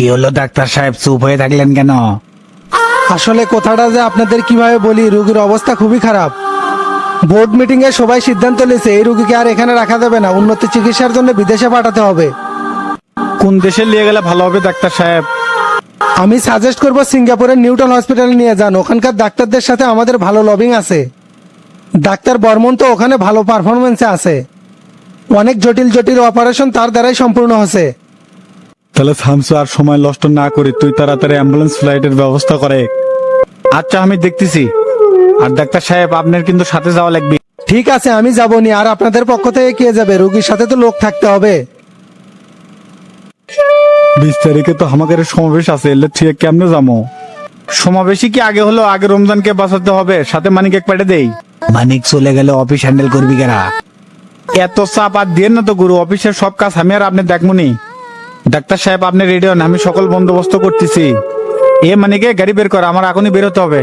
কি হলো ডাক্তার সাহেব, চুপ হয়ে থাকলেন কেন? আসলে কথাটা যে আপনাদের কিভাবে বলি, রোগীর অবস্থা খুবই খারাপ। বোর্ড মিটিং এ সবাই সিদ্ধান্ত নিয়েছে এই রোগীকে আর এখানে রাখা যাবে না, উন্নত চিকিৎসার জন্য বিদেশে পাঠাতে হবে। কোন দেশে নিয়ে গেলে ভালো হবে ডাক্তার সাহেব? আমি সাজেস্ট করব সিঙ্গাপুরের নিউটন হসপিটালে নিয়ে যান, ওখানকার ডাক্তারদের সাথে আমাদের ভালো লবিং আছে। ডাক্তার বর্মন তো ওখানে ভালো পারফরমেন্সে আছে, অনেক জটিল জটিল অপারেশন তার দ্বারাই সম্পূর্ণ হচ্ছে। তাহলে শামসু আর সময় নষ্ট না করি তুই তাড়াতাড়ি অ্যাম্বুলেন্স ফ্লাইটের ব্যবস্থা করে। আচ্ছা আমি দেখতেছি। আর ডাক্তার সাহেব আপনার কিন্তু সাথে যাওয়া লাগবে। ঠিক আছে আমি যাবনি, আর আপনাদের পক্ষ থেকে কে যাবে? রোগীর সাথে তো লোক থাকতে হবে। 20 তারিখে তো আমাদের সমাবেশ আছে, এলে তুই কেমনে যাবো? সমাবেশই কি আগে হলো? আগে রমজানকে বাঁচাতে হবে, সাথে মানিক এক পাঠে দেই। মানিক চলে গেলে অফিস হ্যান্ডেল করবি কেনা? এত চাপ আর দিয়ে না তো গুরু, অফিসের সব কাজ আমি আর আপনি দেখমুনি। ডাক্তার সাহেব আপনি রেডি হন, আমি সকল বন্দোবস্ত করতেছি। এ মানিকে গাড়ি বের কর, আমার এখনই বের হতে হবে।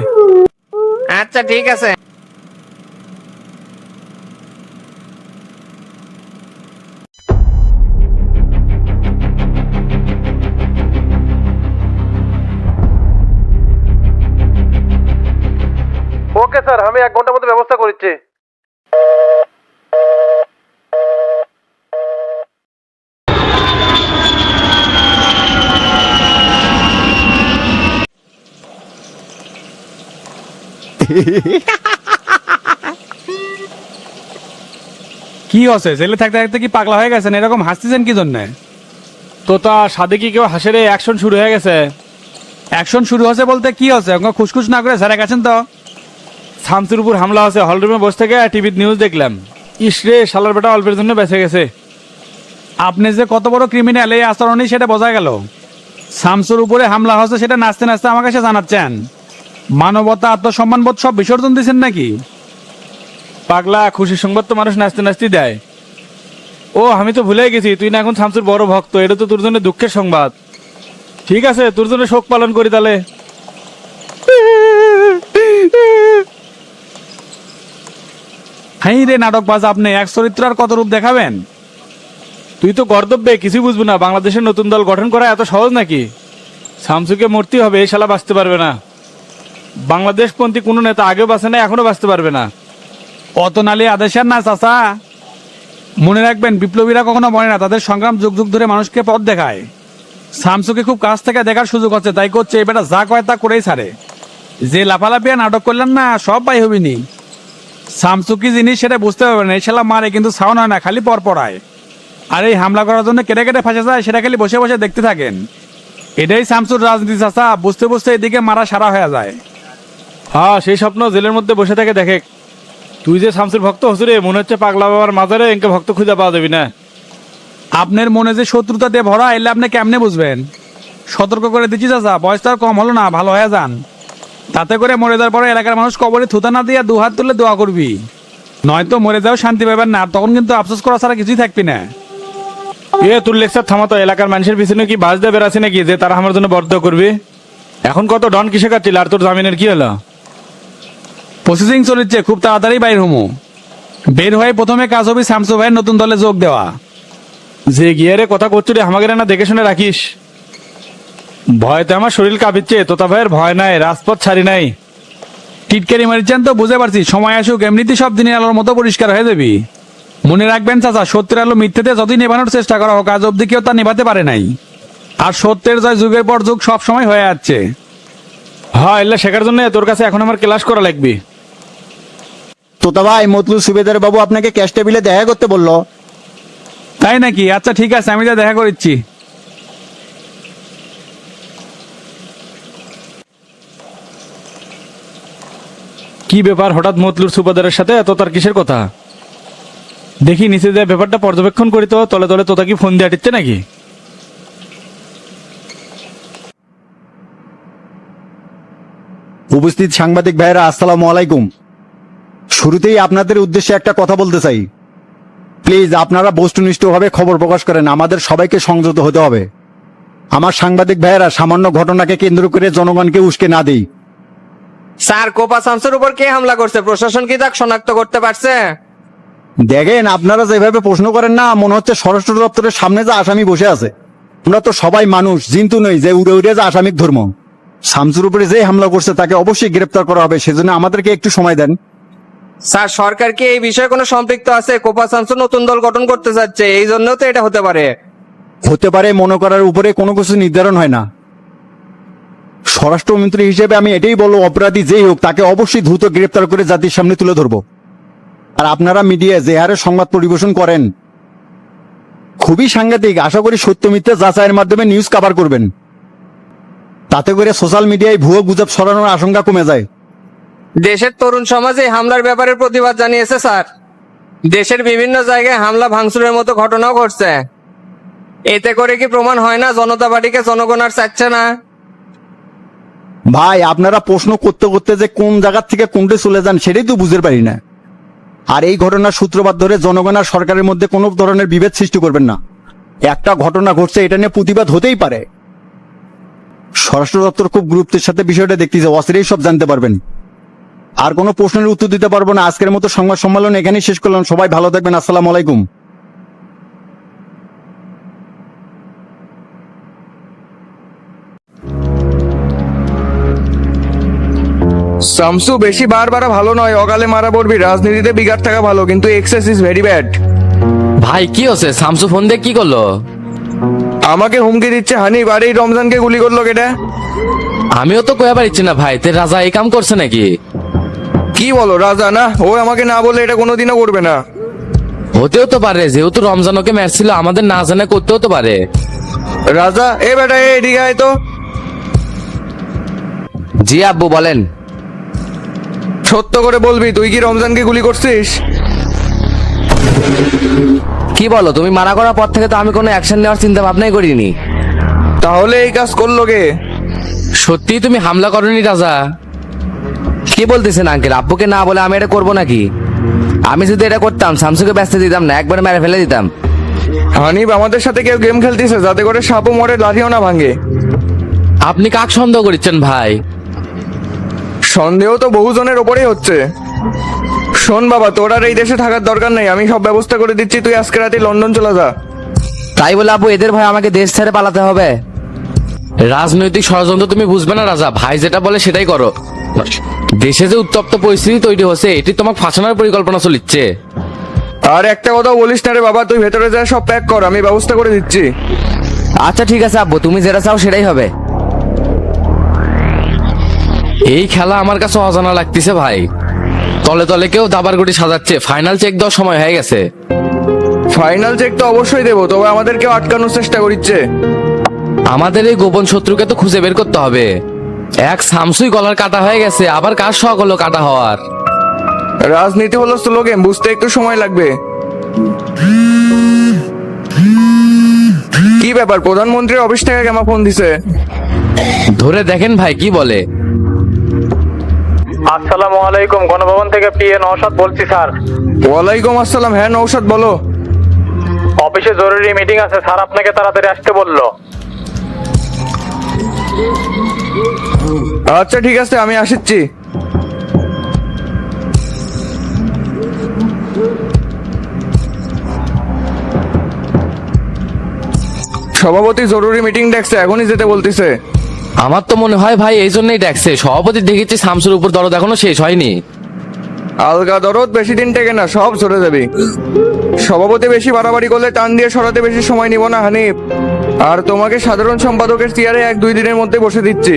আচ্ছা ঠিক আছে। ওকে স্যার, আমি 1 ঘন্টার মধ্যে ব্যবস্থা করছি। কি হচ্ছে? ছেলে থাকতে থাকতে কি পাগলা হয়ে গেছেন? এরকম হাসতেছেন কি জন্যে? তোতা সাদে কি কেউ হাসে রে? অ্যাকশন শুরু হয়ে গেছে। অ্যাকশন শুরু হচ্ছে বলতে কি হচ্ছে? খুশখুশ না করে সারা গেছেন তো। শামসুর উপর হামলা হচ্ছে, হলরুমে বসে থেকে টিভির নিউজ দেখলাম। ইস রে, শালার বেটা অল্পের জন্য বেঁচে গেছে। আপনি যে কত বড় ক্রিমিনাল এই আচরণই সেটা বোঝা গেল। শামসুর উপরে হামলা হচ্ছে সেটা নাচতে নাচতে আমাকে সে জানাচ্ছেন। মানবতা আত্মসম্মান বোধ সব বিসর্জন দিচ্ছেন নাকি? পাগলা, খুশির সংবাদ তো মানুষ নাচতে নাচতে দেয়। ও আমি তো ভুলে গেছি, তুই না এখন শামসুর বড় ভক্ত। এটা তো তোর জন্য দুঃখের সংবাদ। ঠিক আছে, তোর জন্য শোক পালন করি তাহলে। হাই রে নাটকবাজ, আপনি এক চরিত্র আর কত রূপ দেখাবেন? তুই তো গর্দব্যে কিছু বুঝবি না। বাংলাদেশের নতুন দল গঠন করা এত সহজ নাকি? শামসুকে মরতেই হবে, এই শালা বাঁচতে পারবে না। বাংলাদেশপন্থী কোনো নেতা আগেও বাঁচে না, এখনো বাঁচতে পারবে না। অত নালি আদেশের না চাচা। মনে রাখবেন, বিপ্লবীরা কখনো মরে না, তাদের সংগ্রাম যুগ যুগ ধরে মানুষকে পথ দেখায়। শামসুকে খুব কাছ থেকে দেখার সুযোগ হচ্ছে, তাই করছে। এবার যা কয় তা করেই ছাড়ে। যে লাফালাফিয়া নাটক করলেন না, সব পাই হবিনি। শামসু কি জিনিস সেটা বুঝতে পারবেন। এই শালা মারে কিন্তু সাউন্ড হয় না, খালি পর পড়ায়। আর এই হামলা করার জন্য কেটে কেটে ফাঁসে যায়, সেটা খালি বসে বসে দেখতে থাকেন। এটাই শামসুর রাজনীতি চাচা। বুঝতে বুঝতে এদিকে মারা সারা হয়ে যায়। হ্যাঁ, সেই স্বপ্ন জেলের মধ্যে বসে থেকে দেখে। তুই যে শামসুর ভক্ত হসুরে, মনে হচ্ছে পাগলা বাবার মাজারে এনকে ভক্ত খুঁজে পাওয়া যাবি না। আপনার মনে যে শত্রুতা দিয়ে ভরা, এলে আপনি কেমনে বুঝবেন? সতর্ক করে দিচ্ছি চাচা, বয়স তো আর কম হলো না, ভালো হয়ে যান। তাতে করে মরে যাওয়ার পরে এলাকার মানুষ কবরে থুতা না দিয়ে 2 হাত তুলে দোয়া করবি। নয়তো মরে যাও শান্তি পাবেন না, তখন কিন্তু আফসোস করা ছাড়া কিছুই থাকবি না। এ তোর লেকচার থামাতো। এলাকার মানুষের পিছনে কি বাস দিয়ে বেড়াচ্ছে নাকি যে তারা আমার জন্য বরাদ্দ করবি? এখন কত ডন কিসে কাটছিল? আর তোর জামিনের কি হলো? প্রসেসিং চলেছে, খুব তাড়াতাড়ি বাইর হমু। বের হয়ে প্রথমে কাজ হবে শামসু ভাইয়ের নতুন দলে যোগ দেওয়া। যে গিয়ারে কথা করছো রে, আমাকে না দেখে শুনে রাখিস। ভয়তে আমার শরীর কাঁপিচ্ছে। তোতা ভাইয়ের ভয় নাই, রাজপথ ছাড়ি নাই। টিটকারি মারিচ্ছেন তো বুঝে পারছি, সময় আসুক এমনিতে সব দিনের আলোর মতো পরিষ্কার হয়ে যাবি। মনে রাখবেন চাচা, সত্যের আলো মিথ্যেতে যতই নেভানোর চেষ্টা করা হোক, আজ অব্দি কেউ তা নেভাতে পারে নাই। আর সত্যের জয় যুগের পর যুগ সব সময় হয়ে যাচ্ছে। হ্যাঁ, এলে শেখার জন্য তোর কাছে এখন আমার ক্লাস করা লাগবে। তোতা ভাই, মতলুব সুবেদার বাবু আপনাকে ক্যাশ টেবিলে দেখা করতে বললো। তাই নাকি? আচ্ছা ঠিক আছে, আমি যা দেখা করিচ্ছি। কি ব্যাপার, হঠাৎ মতলুর সুবাদারের সাথে এত তার কিসের কথা? দেখি নিচে যে ব্যাপারটা পর্যবেক্ষণ করি তো। তলে তলে তোতা কি ফোন দিয়ে আটিচ্ছে নাকি? উপস্থিত সাংবাদিক ভাইয়েরা, আসসালামু আলাইকুম। শুরুতেই আপনাদের উদ্দেশ্যে একটা কথা বলতে চাই। প্লিজ আপনারা বস্তুনিষ্ঠভাবে খবর প্রকাশ করেন, আমাদের সবাইকে সংযত হতে হবে। আমার সাংবাদিক ভাইয়েরা সামান্য ঘটনাকে কেন্দ্র করে জনগণকে উস্কে না দেই। স্যার, কোপা শামসুর উপর কে হামলা করছে? প্রশাসন কি তাকে শনাক্ত করতে পারছে? দেখেন, আপনারা যেভাবে প্রশ্ন করেন না, মনে হচ্ছে স্বরাষ্ট্র দপ্তরের সামনে যে আসামি বসে আছে। আমরা তো সবাই মানুষ, জিন্তু নই যে উড়ে উড়ে যে আসামিক ধর্ম। শামসুর উপরে যে হামলা করছে তাকে অবশ্যই গ্রেপ্তার করা হবে, সেজন্য আমাদেরকে একটু সময় দেন। স্যার সরকার কি এই বিষয়ে কোনো সম্পৃক্ত আছে? কোপা শামসু নতুন দল গঠন করতে যাচ্ছে, এই জন্য তো এটা হতে পারে। হতে পারে মনে করার উপরে কোনো কিছু নির্ধারণ হয় না। স্বরাষ্ট্রমন্ত্রী হিসেবে আমি এটাই বলবো, অপরাধী যেই হোক তাকে অবশ্যই দ্রুত গ্রেপ্তার করে জাতির সামনে তুলে ধরবো। আর আপনারা মিডিয়া যে হারে সংবাদ পরিবেশন করেন খুবই সাংঘাতিক। আশা করি সত্য মিথ্যা যাচাইয়ের মাধ্যমে নিউজ কভার করবেন, তাতে করে সোশ্যাল মিডিয়ায় ভুয়ো গুজব ছড়ানোর আশঙ্কা কমে যায়। দেশের তরুণ সমাজ এই হামলার ব্যাপারে প্রতিবাদ জানিয়েছে স্যার। দেশের বিভিন্ন জায়গায় হামলা ভাঙচুরের মতো ঘটনাও ঘটছে। এতে করে কি প্রমাণ হয় না জনতা পার্টিকে জনগণ আর চাচ্ছে না? ভাই আপনারা প্রশ্ন করতে করতে যে কোন জায়গা থেকে কোনটে চলে যান সেটাই তো বুঝতে পারি না। আর এই ঘটনার সূত্রপাত ধরে জনগণ আর সরকারের মধ্যে কোনো ধরনের বিভেদ সৃষ্টি করবেন না। একটা ঘটনা ঘটছে, এটা নিয়ে প্রতিবাদ হতেই পারে। স্বরাষ্ট্র দপ্তর খুব গুরুত্বের সাথে বিষয়টা দেখতেছে, অচিরেই সব জানতে পারবেন। আর কোনো প্রশ্নের উত্তর দিতে পারবো না। আজকের মতো সংবাদ সম্মেলন এখানেই শেষ করলাম। সবাই ভালো থাকবেন। আসসালামু আলাইকুম। শামসু, বেশি বারবার ভালো নয়, অকালে মারা পড়বি। রাজনীতিতে বিঘাত থাকা ভালো, কিন্তু এক্সেস ইজ ভেরি ব্যাড। ভাই কি হচ্ছে? শামসু ফোন দিয়ে কি করলো? আমাকে হুমকি দিচ্ছে হানিফ, আর এই রমজানকে গুলি করলো কেটা? আমিও তো কয়া পারছি না ভাই, তে রাজা এই কাম করছে নাকি? কি বলো? রাজা না, ও আমাকে না বলে এটা কোনোদিনও করবে না। হতেও তো পারে, যেহেতু রমজান ওকে মারছিল, আমাদের না জানা করতেও তো পারে। রাজা, এ বেটা এদিকে আয় তো। জি আব্বু বলেন। সত্য করে বলবি, তুই কি রমজানকে গুলি করছিস? কি বলো? তুমি মানা করার পর থেকে তো আমি কোনো অ্যাকশন নেওয়ার চিন্তা ভাবনাই করিনি। তাহলে এই কাজ করলো কে? সত্যি তুমি হামলা করনি রাজা? কি বলতেছেন আঙ্কেল? আব্বুকে না বলে আমি এটা করবো নাকি? আমি যদি এটা করতাম শামসুকে ব্যস্ত দিতাম না, একবার মেরে ফেলে দিতাম। হানিফ, আমাদের সাথে কেউ গেম খেলতেছে যাতে করে সাপও মরে লাঠিও না ভাঙে। আপনি কাক সন্দেহ করছেন ভাই? সন্দেহ তো বহুজনের ওপরেই হচ্ছে। শোন বাবা, তোর আর এই দেশে থাকার দরকার নেই, আমি সব ব্যবস্থা করে দিচ্ছি। তুই আজকে রাতে লন্ডন চলে যা। তাই বলে আব্বু এদের ভয় আমাকে দেশ ছেড়ে পালাতে হবে? রাজনৈতিক ষড়যন্ত্র তুমি বুঝবে না রাজা, ভাই যেটা বলে সেটাই করো। দেশে যে উত্তপ্ত পরিস্থিতি তৈরি হচ্ছে, এটি তোমাকে ফাঁসানোর পরিকল্পনা চলিচ্ছে। আর একটা কথা বলিস না রে বাবা, তুই ভেতরে যা সব প্যাক কর, আমি ব্যবস্থা করে দিচ্ছি। আচ্ছা ঠিক আছে আব্বু, তুমি যেটা চাও সেটাই হবে। এই খেলা আমার কাছে অজানা লাগতেছে ভাই। তলে তলে কেউ দাবার গুটি সাজাচ্ছে। ফাইনাল চেক দেওয়ার সময় হয়ে গেছে। ফাইনাল চেক তো অবশ্যই দেবো, তবে আমাদেরকেও আটকানোর চেষ্টা করছে। আমাদের এই গোপন শত্রুকে তো খুঁজে বের করতে হবে। এক শামসুই গলার কাটা হয়ে গেছে, আবার কার শখ হলো কাটা হওয়ার? রাজনীতি হলো স্লো গেম, বুঝতে একটু সময় লাগবে। কি ব্যাপার, প্রধানমন্ত্রীর অফিস থেকে কেমন ফোন দিছে? ধরে দেখেন ভাই কি বলে। আসসালামু আলাইকুম, গণভবন থেকে পিএ নওশাদ বলছি স্যার। ওয়ালাইকুম আসসালাম। হ্যাঁ নৌশাদ, বলো। অফিসে জরুরি মিটিং আছে স্যার, আপনাকে তাড়াতাড়ি আসতে বললো। আচ্ছা ঠিক আছে, আমি আসছি। সভাপতি জরুরি মিটিং ডাকছে, এখনই যেতে বলতিছে। আমার তো মনে হয় ভাই এই জন্যই ডাকছে। সভাপতি দেখেছি শামসুর উপর দরদ এখনো শেষ হয়নি। আলগা দরদ বেশি দিন টেকে না, সব সরে যাবে। সভাপতি বেশি বাড়াবাড়ি করলে টান দিয়ে সরাতে বেশি সময় নিব না হানিফ। আর তোমাকে সাধারণ সম্পাদকের চেয়ারে 1-2 দিনের মধ্যে বসে দিচ্ছি।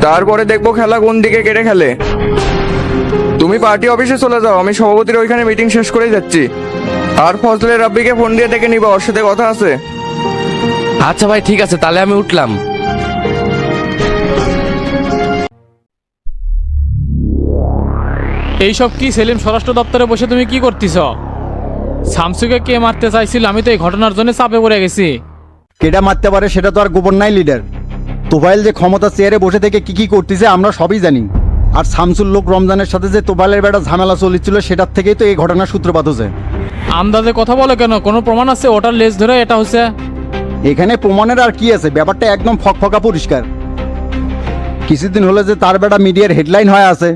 তারপরে দেখবো খেলা কোন দিকে কেটে খেলে। তুমি পার্টি অফিসে চলে যাও, আমি সভাপতির ওইখানে মিটিং শেষ করে যাচ্ছি। আর ফজলে রাব্বিকে ফোন দিয়ে ডেকে নিবা, ওর সাথে কথা আছে। আচ্ছা ভাই ঠিক আছে, তাহলে আমি উঠলাম। এইসব কি সেলিম? স্বরাষ্ট্র দপ্তরে বসে তুমি কি করতেছ? শামসুকে কে মারতে চাইছিল? আমি তো এই ঘটনার জন্য চাপে পড়ে গেছি। কেটা মারতে পারে সেটা তো আর গোপন নাই লিডার। তোফাইল যে ক্ষমতা চেয়ারে বসে থেকে কি কি করতেছে আমরা সবই জানি। আর শামসুর লোক রমজানের সাথে যে তোফাইলের বেটা ঝামেলা চলেছিল সেটার থেকেই তো এই ঘটনার সূত্রপাত হচ্ছে। আন্দাজে কথা বলে কেন? কোনো প্রমাণ আছে? ওটার লেজ ধরে এটা হচ্ছে? এখানে প্রমাণের আর কি আছে? ব্যাপারটা একদম ফকফকা পরিষ্কার। কিছুদিন হলো যে তার বেটা মিডিয়ার হেডলাইন হয়ে আছে।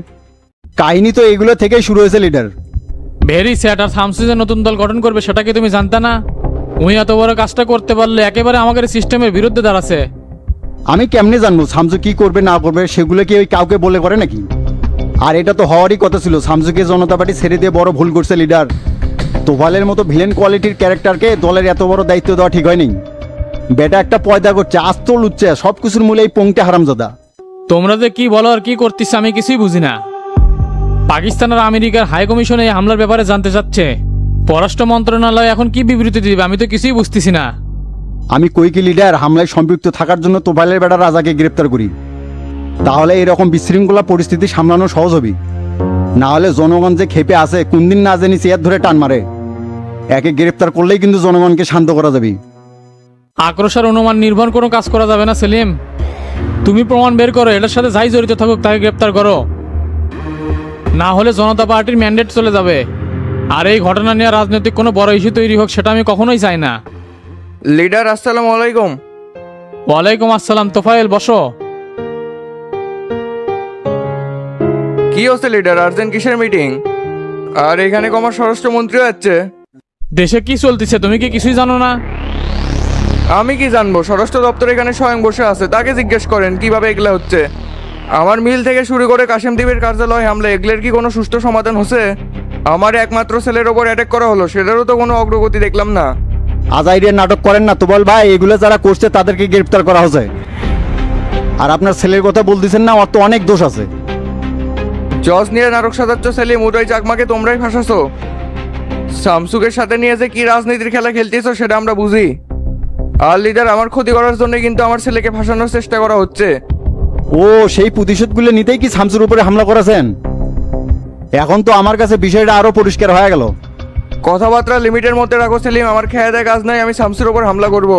কাহিনী তো এগুলো থেকেই শুরু হয়েছে লিডার। Very sad. আর শামসু যে নতুন দল গঠন করবে সেটা কি তুমি জানতে না? উনি এত বড় কাজটা করতে পারলে একেবারে আমাদের সিস্টেমের বিরুদ্ধে দাঁড়াচ্ছে। আমি কেমনে জানবো শামসু কি করবে না করবে, সেগুলো কি ওই কাউকে বলে করে নাকি? আর এটা তো হওয়ারই কথা ছিল, শামসুকে জনতা পার্টি ছেড়ে দিয়ে বড় ভুল করছে লিডার। তোফালের মতো ভিলেন কোয়ালিটির ক্যারেক্টারকে দলের এত বড় দায়িত্ব দেওয়া ঠিক হয়নি। বেটা একটা পয়দা করছে, আস্ত লুচ্ছে, সব কিছুর মূলে এই পংটা হারামজাদা। তোমরা যে কি বলো আর কি করতেছ আমি কিছুই বুঝি না। পাকিস্তান আর আমেরিকার হাই কমিশন এই হামলার ব্যাপারে জানতে চাচ্ছে। পররাষ্ট্র মন্ত্রণালয় এখন কি বিবৃতি দিবে আমি তো কিছুই বুঝতেছি না। আমি কই কি লিডার হামলায় সম্পৃক্ত থাকার জন্য তোফালের বেটা রাজাকে গ্রেপ্তার করি, তাহলে এরকম বিশৃঙ্খলা পরিস্থিতি সামলানো সহজ হবে। না হলে জনগণ যে খেপে আছে, কোন দিন না জানি চেয়ার ধরে টান মারে। একে গ্রেপ্তার করলেই কিন্তু জনগণকে শান্ত করা যাবে। আক্রোশ আর অনুমান নির্ভর কোনো কাজ করা যাবে না সেলিম। তুমি প্রমাণ বের করো, এটার সাথে যাই জড়িত থাকুক তাকে গ্রেপ্তার করো, না হলে জনতা পার্টির ম্যান্ডেট চলে যাবে। আর এই ঘটনা নিয়ে রাজনৈতিক কোনো বড় ইস্যু তৈরি হোক সেটা আমি কখনোই চাই না। লিডার আসসালামু আলাইকুম। ওয়ালাইকুম আসসালাম। তোফায়েল বসো। কি হচ্ছে লিডার, আর্জেন্ট কিসের মিটিং? আর এখানে কমার স্বরাষ্ট্রমন্ত্রীও যাচ্ছে। দেশে কি চলতেছে তুমি কি কিছুই জানো না? আমি কি জানবো, স্বরাষ্ট্র দপ্তর এখানে স্বয়ং বসে আছে, তাকে জিজ্ঞেস করেন কিভাবে এগুলা হচ্ছে। আমার মিল থেকে শুরু করে কাশেম দ্বীপের কার্যালয় হামলা, এগুলোর কি কোনো সুষ্ঠু সমাধান হচ্ছে? আমার একমাত্র ছেলের ওপর অ্যাটাক করা হলো, সেটারও তো কোনো অগ্রগতি দেখলাম না। আজাইরের নাটক করেন না তো বল ভাই, এগুলো যারা করছে তাদেরকে গ্রেপ্তার করা হয়েছে। আর আপনার ছেলের কথা বলতেছেন না, ওর তো অনেক দোষ আছে। জজ নিয়ে নাটক সাজাচ্ছ সেলিম, উদয় চাকমাকে তোমরাই ফাঁসাছো। শামসুকের সাথে নিয়ে যে কি রাজনীতির খেলা খেলতেছো সেটা আমরা বুঝি। আর লিডার, আমার ক্ষতি করার জন্য কিন্তু আমার ছেলেকে ফাঁসানোর চেষ্টা করা হচ্ছে। ও সেই প্রতিশোধগুলো নিতেই কি শামসুর উপরে হামলা করেছেন? এখন তো আমার কাছে বিষয়টা আরো পরিষ্কার হয়ে গেল। কথাবার্তা লিমিটের মধ্যে রাখো সেলিম, আমার খেয়ে দেয় কাজ নাই, আমি শামসুর ওপর হামলা করব।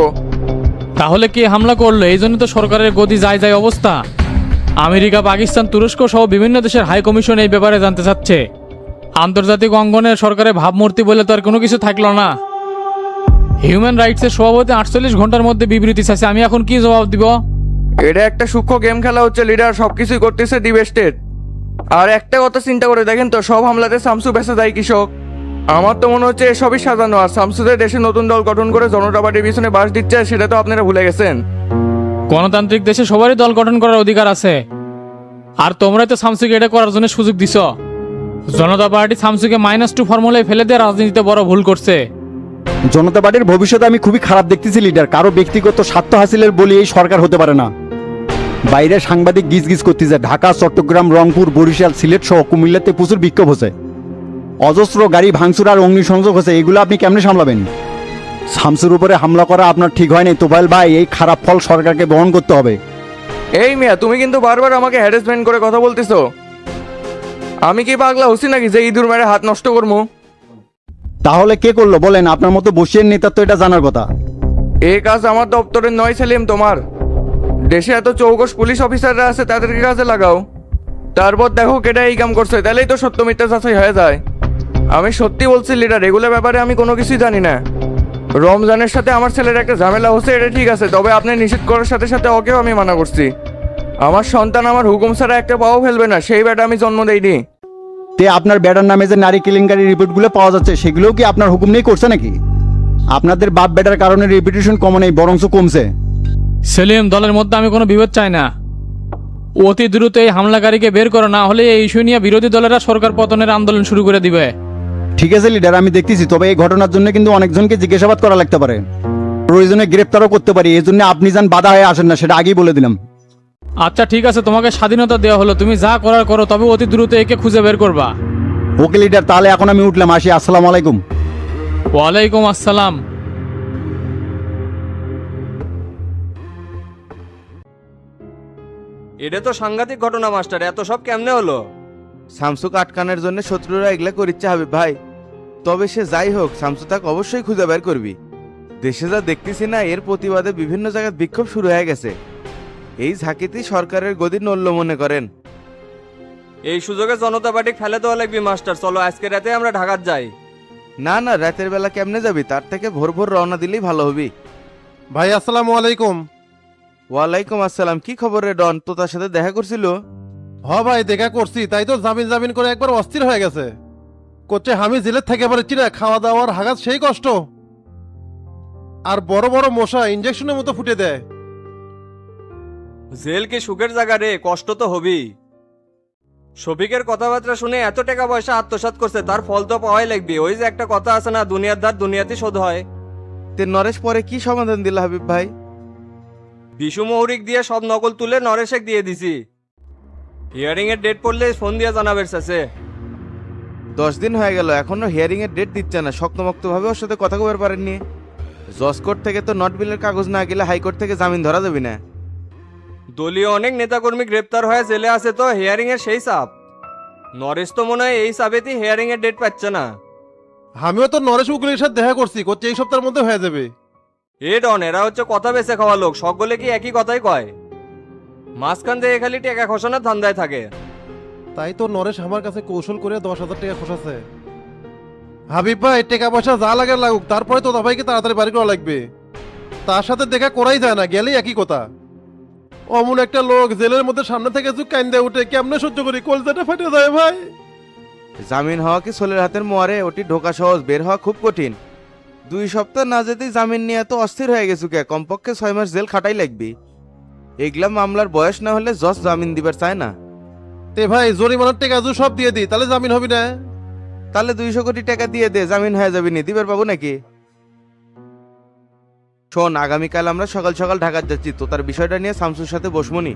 তাহলে কে হামলা করলো? এই জন্য তো সরকারের গদি যায় যায় অবস্থা। আমেরিকা, পাকিস্তান, তুরস্ক সহ বিভিন্ন দেশের হাই কমিশন এই ব্যাপারে জানতে চাচ্ছে। আন্তর্জাতিক অঙ্গনের সরকারের ভাবমূর্তি বলে তো আর কোনো কিছু থাকলো না। হিউম্যান রাইটসের সভাপতি 48 ঘন্টার মধ্যে বিবৃতি চাইছে, আমি এখন কি জবাব দিব? এটা একটা সূক্ষ্ম গেম খেলা হচ্ছে লিডার, সবকিছুই করতেছে দি বেস্টের। আর একটা কথা চিন্তা করে দেখেন তো, সব হামলাতে শামসু বেঁচে যায় কৃষক। আমার তো মনে হচ্ছে এসবই সাজানো, আর শামসুদের দেশে নতুন দল গঠন করে জনতা পার্টির পিছনে বাস দিচ্ছে, সেটা তো আপনারা ভুলে গেছেন। গণতান্ত্রিক দেশে সবারই দল গঠন করার অধিকার আছে, আর তোমরাই তো শামসুকে এটা করার জন্য সুযোগ দিছ। জনতা পার্টি শামসুকে -2 ফর্মুলায় ফেলে দিয়ে রাজনীতিতে বড় ভুল করছে। জনতা পার্টির ভবিষ্যতে আমি খুবই খারাপ দেখতেছি লিডার। কারো ব্যক্তিগত স্বার্থ হাসিলের বলি এই সরকার হতে পারে না। বাইরে সাংবাদিক গিজ গিজ করতেছে, ঢাকা, চট্টগ্রাম, রংপুর, বরিশাল, সিলেট সহ কুমিল্লাতে প্রচুর বিক্ষোভ হচ্ছে। অজস্র গাড়ি ভাঙচুর আর অগ্নিসংযোগ হচ্ছে, এগুলো আপনি কেমনে সামলাবেন? শামসুর উপরে হামলা করা আপনার ঠিক হয়নি তোফায়েল ভাই, এই খারাপ ফল সরকারকে বহন করতে হবে। এই মিয়া, তুমি কিন্তু বারবার আমাকে হ্যারাসমেন্ট করে কথা বলতেছো। আমি কি পাগলা হচ্ছি নাকি যে ইঁদুর মেরে হাত নষ্ট করবো? তাহলে কে করলো বলেন? আপনার মতো বসিয়ে নেতা তো এটা জানার কথা। এই কাজ আমার দপ্তরের নয় সেলিম, তোমার। দেশে এত চৌকস পুলিশ অফিসাররা আছে, তাদেরকে কাজে লাগাও। তারপর দেখো কেটা এই কাম করছে, তাহলেই তো সত্য মিথ্যা যাচাই হয়ে যায়। আমি সত্যি বলছি লিডার, এগুলো ব্যাপারে আমি কোনো কিছুই জানি না। রমজানের সাথে আমার ছেলের একটা ঝামেলা হচ্ছে, এটা ঠিক আছে, তবে আপনি নিষেধ করার সাথে সাথে ওকেও আমি মানা করছি। আমার সন্তান আমার হুকুম ছাড়া একটা পাও ফেলবে না, সেই বেটা আমি জন্ম দেইনি। তে আপনার বেটার নামে যে নারী কেলেঙ্কারি রিপোর্টগুলো পাওয়া যাচ্ছে, সেগুলোও কি আপনার হুকুম নেই করছে নাকি? আপনাদের বাপ বেটার কারণে রেপুটেশন কমে নেই, বরঞ্চ কমছে। সেলিম, দলের মধ্যে আমি কোনো বিভেদ চাই না। অতি দ্রুত এই হামলাকারীকে বের করো, না হলে এই ইস্যু নিয়ে বিরোধী দলেরা সরকার পতনের আন্দোলন শুরু করে দিবে। ঠিক আছে লিডার, আমি দেখতেছি। তবে এই ঘটনার জন্য কিন্তু অনেকজনকে জিজ্ঞাসাবাদ করা লাগতে পারে, প্রয়োজনে গ্রেপ্তারও করতে পারি। এই জন্য আপনি যান বাধা হয়ে আসেন না, সেটা আগেই বলে দিলাম। আচ্ছা ঠিক আছে, তোমাকে স্বাধীনতা দেওয়া হলো, তুমি যা করার করো, তবে অতি দ্রুত একে খুঁজে বের করবা। ওকে লিডার, তাহলে এখন আমি উঠলাম, আসি। আসসালামু আলাইকুম। ওয়ালাইকুম আসসালাম। এটা তো সাংঘাতিক ঘটনা মাস্টার, এত সব কেমনে হলো? শামসুক আটকানোর জন্য শত্রুরা এগুলা করিচ্ছে হাবিব ভাই। তবে সে যাই হোক, শামসু তাকে অবশ্যই খুঁজে বের করবি। দেশে যা দেখতেছি না, এর প্রতিবাদে বিভিন্ন জায়গায় বিক্ষোভ শুরু হয়ে গেছে। এই ঝাঁকিতেই সরকারের গদি নড়ল মনে করেন। এই সুযোগে জনতা পার্টি ফেলে দেওয়া লাগবে মাস্টার, চলো আজকে রাতে আমরা ঢাকার যাই। না না, রাতের বেলা কেমনে যাবি? তার থেকে ভোর ভোর রওনা দিলেই ভালো হবি। ভাই আসসালামু আলাইকুম। ওয়ালাইকুম আসসালাম। কি খবর রে ডন, তো তার সাথে দেখা করছিল? হ ভাই, দেখা করছি, তাই তো জামিন জামিন করে একবার অস্থির হয়ে গেছে। করছে আমি জেলের থেকে পারছি না, খাওয়া দাওয়ার হাগাত সেই কষ্ট। আর বড় বড় মশা ইঞ্জেকশনের মতো ফুটে দেয়। জেল কি সুখের জায়গা রে, কষ্ট তো হবেই। শফিকের কথাবার্তা শুনে এত টাকা পয়সা আত্মসাৎ করছে, তার ফল তো পাওয়াই লাগবে। ওই যে একটা কথা আছে না, দুনিয়ার ধার দুনিয়াতে শোধ হয়। তে নরেশ পরে কি সমাধান দিল হাবিব ভাই? বিশু মৌরিক দিয়ে সব নকল তুলে নরেশেক দিয়ে দিছি। হিয়ারিং এর ডেট পড়লে ফোন দিয়ে জানাবে চাচে। 10 দিন হয়ে গেল এখনো হিয়ারিং এর ডেট দিচ্ছে না। শক্তমক্ত ভাবে ওর সাথে কথা কবার পারেননি। জজ কোর্ট থেকে তো নট বিলের কাগজ না গেলে হাইকোর্ট থেকে জামিন ধরা যাবে না। দলীয় অনেক নেতাকর্মী গ্রেপ্তার হয়ে জেলে আছে, তো হিয়ারিং এর সেই চাপ। নরেশ তো মনে হয় এই চাপেতেই হিয়ারিং এর ডেট পাচ্ছে না। আমিও তো নরেশ উকিলের সাথে দেখা করছি, করছে এই সপ্তাহের মধ্যে হয়ে যাবে। এ ডন, এরা হচ্ছে কথা বেছে খাওয়া লোক, সকলে কি একই কথাই কয়? মাঝখান থেকে খালি টেকা খসানোর ধান্দায় থাকে। তাই তো নরেশ আমার কাছে কৌশল করে 10,000 টাকা খসাছে। হাবিব ভাই, টাকা পয়সা যা লাগে লাগুক, তারপরে তো ভাইকে তাড়াতাড়ি বাড়ি করা লাগবে। তার সাথে দেখা করাই যায় না, গেলেই একই কথা। অমন একটা লোক জেলের মধ্যে সামনে থেকে চুপ কান্দে উঠে, কেমনে সহ্য করি, কলজাটা ফেটে যায় ভাই। জামিন হওয়া কি ছোলের হাতের মোয়ারে? ওটি ঢোকা সহজ, বের হওয়া খুব কঠিন। 2 সপ্তাহ না যেতেই জামিন নিয়ে তো অস্থির হয়ে গেছু কে। কমপক্ষে 6 মাস জেল খাটাই লাগবে। এগুলা মামলার বয়স না হলে জজ জামিন দিবার চায় না। তে ভাই, জরিমানার টাকা যদি সব দিয়ে দিই তাহলে জামিন হবে না? তাহলে 200 কোটি টাকা দিয়ে দে, জামিন হয়ে যাবে নি। দিবার পাবো নাকি? শোন, আগামীকাল আমরা সকাল সকাল ঢাকা যাচ্ছি, তো তার বিষয়টা নিয়ে শামসুর সাথে বসমনি।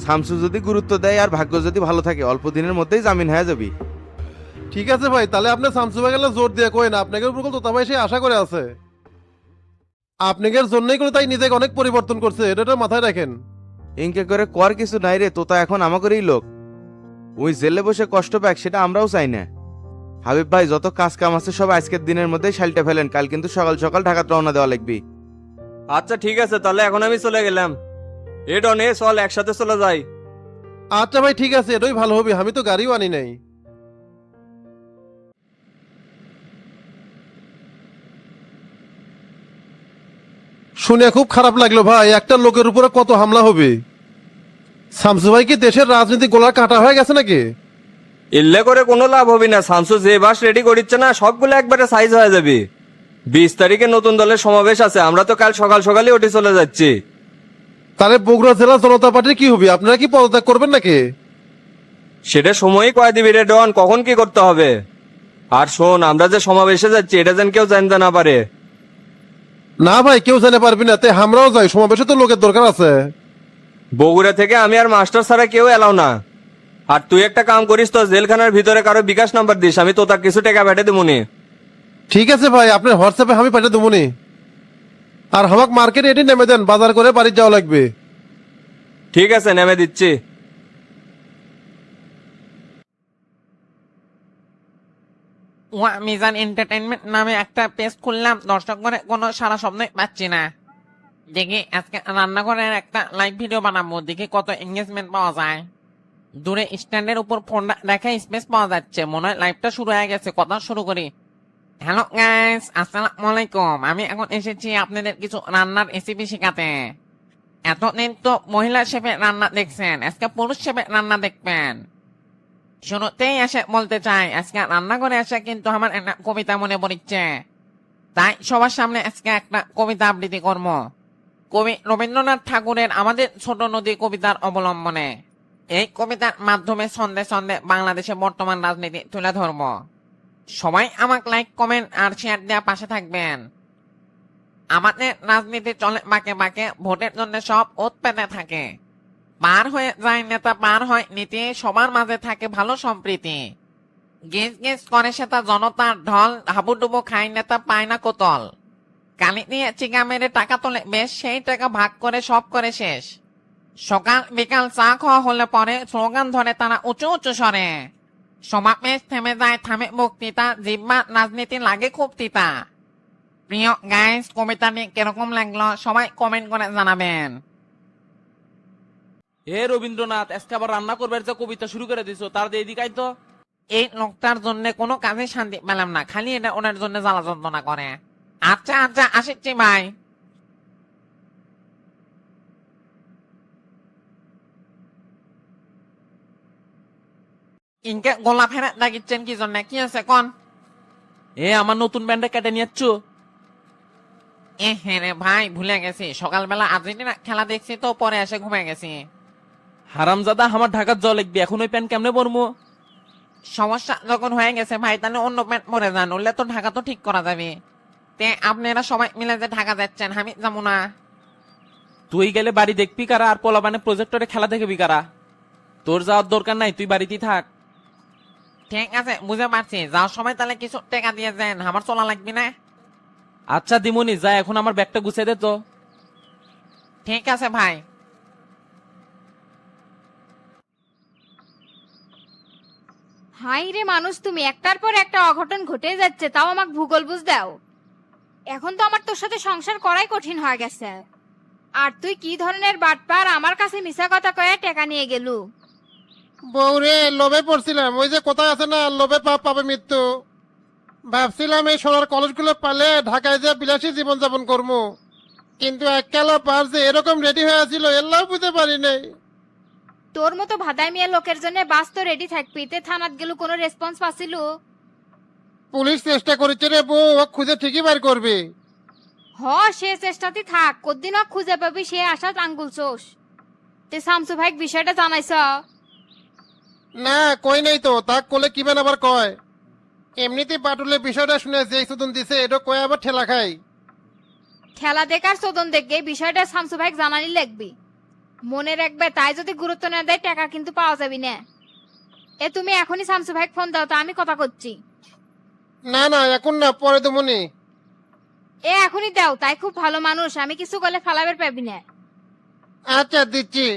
শামসু যদি গুরুত্ব দেয় আর ভাগ্য যদি ভালো থাকে, অল্প দিনের মধ্যেই জামিন হয়ে যাবি। ঠিক আছে ভাই, তাহলে আপনি শামসু ভাই গেলে জোর দিয়ে কই না, আপনাকে উপর তো ভাই সে আশা করে আছে। আপনাদের জন্যই করে তাই নিজেকে অনেক পরিবর্তন করছে, এটা মাথায় রাখেন। ইনকে করে কর কিছু নাই রে, তোতা এখন আমাকেরই লোক। ওই জেলে বসে কষ্ট পাক, সেটা আমরাও চাই না। হাবিব ভাই, যত কাজ কাম আছে সব আজকের দিনের মধ্যেই শালটা ফেলেন, কাল কিন্তু সকাল সকাল ঢাকা রওনা দেওয়া লাগবে। আচ্ছা ঠিক আছে, তাহলে এখন আমি চলে গেলাম। এ ডন, এ চল একসাথে চলে যাই। আচ্ছা ভাই ঠিক আছে, এটাই ভালো হবে, আমি তো গাড়িও আনি নাই। শুনে খুব খারাপ লাগলো ভাই, একটা লোকের উপরে কত হামলা হবে। শামসু ভাই কি দেশের রাজনীতি গোলার কাটা হয়ে গেছে নাকি? ইল্লে করে কোনো লাভ হবে না। শামসু যে বাস রেডি করিচ্ছে না, সবগুলো একবারে সাইজ হয়ে যাবে। 20 তারিখে নতুন দলের সমাবেশ আছে, আমরা তো কাল সকাল সকালই ওঠে চলে যাচ্ছি। তাহলে বগুড়া জেলা জনতা পার্টির কি হবে? আপনারা কি পদত্যাগ করবেন নাকি? সেটা সময়ই কয়ে দিবি রে ডন, কখন কি করতে হবে। আর শোন, আমরা যে সমাবেশে যাচ্ছি এটা যেন কেউ জানতে না পারে। না ভাই, কেউ জানে পারবি না, তে আমরাও যাই, সমাবেশে তো লোকের দরকার আছে। বগুড়া থেকে আমি আর মাস্টার ছাড়া কেউ এলাও না। আর তুই একটা কাম করিস, তো জেলখানার ভিতরে কারো বিকাশ নাম্বার দিস, আমি তো তার কিছু টাকা পেটে দেবনি। ঠিক আছে ভাই, আপনার হোয়াটসঅ্যাপে আমি পাঠিয়ে দেবনি। আর আমাকে মার্কেটে এটি নেমে দেন, বাজার করে বাড়ি যাওয়া লাগবে। ঠিক আছে, নেমে দিচ্ছি। ওয়া মিজান এন্টারটেইনমেন্ট নামে একটা পেজ খুললাম, দর্শক করে কোনো সারা শব্দই পাচ্ছি না। দেখি আজকে রান্নাঘরের একটা লাইভ ভিডিও বানাবো, দেখি কত এঙ্গেজমেন্ট পাওয়া যায়। দূরে স্ট্যান্ডের উপর ফোনটা রেখে স্পেস পাওয়া যাচ্ছে, মনে হয় লাইভটা শুরু হয়ে গেছে। কথা শুরু করি। হ্যালো গাইস, আসসালামু আলাইকুম। আমি এখন এসেছি আপনাদের কিছু রান্নার রেসিপি শেখাতে। এতদিন তো মহিলা শেফের রান্না দেখছেন, আজকে পুরুষ শেফের রান্না দেখবেন। শুরুতেই এসে বলতে চাই, আজকে রান্না করে এসে কিন্তু আমার একটা কবিতা মনে পড়ছে। তাই সবার সামনে আজকে একটা কবিতা আবৃত্তি করব। কবি রবীন্দ্রনাথ ঠাকুরের আমাদের ছোট নদী কবিতার অবলম্বনে। এই কবিতার মাধ্যমে ছন্দে ছন্দে বাংলাদেশে বর্তমান রাজনীতি তুলে ধরব। সবাই আমাকে লাইক, কমেন্ট আর শেয়ার দেওয়া পাশে থাকবেন। আমাদের রাজনীতি চলে বাঁকে বাঁকে, ভোটের জন্য সব ওত পেতে থাকে। পার হয়ে যায় নেতা, পার হয় নীতি, সবার মাঝে থাকে ভালো সম্প্রীতি। গেজ গেজ করে সেটা জনতার ঢল, হাবুডুবু খাই নেতা পায় না কোতল। কালি দিয়ে চিকা মেরে টাকা তোলে বেশ, সেই টাকা ভাগ করে সব করে শেষ। সকাল বিকাল চা খাওয়া হলে পরে স্লোগান ধরে তারা উঁচু উঁচু স্বরে। সমাবেশ থেমে যায়, থামে বক্তৃতা, জিব্বা রাজনীতি লাগে খুব তিতা। প্রিয় গাইস, কবিতাটি কিরকম লাগলো সবাই কমেন্ট করে জানাবেন। হে রবীন্দ্রনাথ, আজকে আবার রান্না করবার যে কবিতা শুরু করে দিছো, তার দিয়ে এদিকে আয় তো। এই লোকটার জন্য কোনো কাজে শান্তি পেলাম না, খালি এটা ওনার জন্য জ্বালা যন্ত্রণা করে। আচ্ছা আচ্ছা, আসিচ্ছি ভাই। ইনকে গোলা ফেরা লাগিচ্ছেন কি জন্য, কি আছে কোন? এ আমার নতুন ব্যান্ডে কেটে নিয়েছ। হ্যাঁ রে ভাই, ভুলে গেছি। সকালবেলা আর্জেন্টিনা খেলা দেখছি তো, পরে এসে ঘুমিয়ে গেছি। হারামজাদা, আমার ঢাকার জল লিখবি, এখন ওই প্যান্ট কেমনে পরবো? সমস্যা যখন হয়ে গেছে ভাই, তাহলে অন্য প্যান্ট পরে যান, উঠলে তো ঢাকা তো ঠিক করা যাবে। তে আপনারা সবাই মিলে যে ঢাকা যাচ্ছেন, আমি যাবো না। তুই গেলে বাড়ি দেখবি কারা, আর পোলাবানে প্রজেক্টরে খেলা দেখবি কারা? তোর যাওয়ার দরকার নাই, তুই বাড়িতেই থাক। ঠিক আছে, বুঝে পারছি। যাওয়ার সময় তাহলে কিছু টাকা দিয়ে যান, আমার চলা লাগবে না। আচ্ছা দিমনি, যা এখন আমার ব্যাগটা গুছিয়ে দে তো। ঠিক আছে ভাই। হাই রে মানুষ, তুমি একটার পর একটা অঘটন ঘটে যাচ্ছে, তাও আমাকে ভূগোল বুঝ দাও। এখন তো আমার তোর সাথে সংসার করাই কঠিন হয়ে গেছে। আর তুই কি ধরনের বাটপার, আমার কাছে মিশা কথা কয়ে টাকা নিয়ে গেলু। বউরে লোভে পড়ছিলাম, ওই যে কোথায় আছে না, লোভে পাপ পাবে মৃত্যু। ভাবছিলাম এই সোনার কলসগুলো পালে ঢাকায় যে বিলাসী জীবনযাপন করবো, কিন্তু এককালা পার যে এরকম রেডি হয়ে আছিল এল্লাও বুঝতে পারি নাই। তোর মতো ভাদাই মিয়া লোকের জন্য বাস তো রেডি থাকবি, তে থানাত গেলু কোনো রেসপন্স পাছিল? পুলিশ চেষ্টা করেছে রে বউ, ও খুঁজে ঠিকই বার করবে। হ, সে চেষ্টাতে থাক, কদিন খুঁজে পাবি সে আশাত আঙ্গুল চোষ। তে শামসু ভাই বিষয়টা জানাইছ? না কই নাই তো, তাক কোলে কিবেন আবার কয়। এমনিতে পাটুলে বিষয়টা শুনে যে সুদন দিছে এটা কয় আবার ঠেলা খাই। খেলা দেখার চোদন দেখে বিষয়টা শামসু ভাই জানানি লাগবি। মনে রাখবে, তাই যদি গুরুত্ব না দেয় টাকা কিন্তু পাওয়া যাবি না। এ তুমি এখনই শামসু ভাই ফোন দাও, তা আমি কথা করছি। না না এখন না, পরে তো মনে। এ এখনই দাও, তাই খুব ভালো মানুষ, আমি কিছু করলে ফালাবের পাবি না। আচ্ছা দিচ্ছি।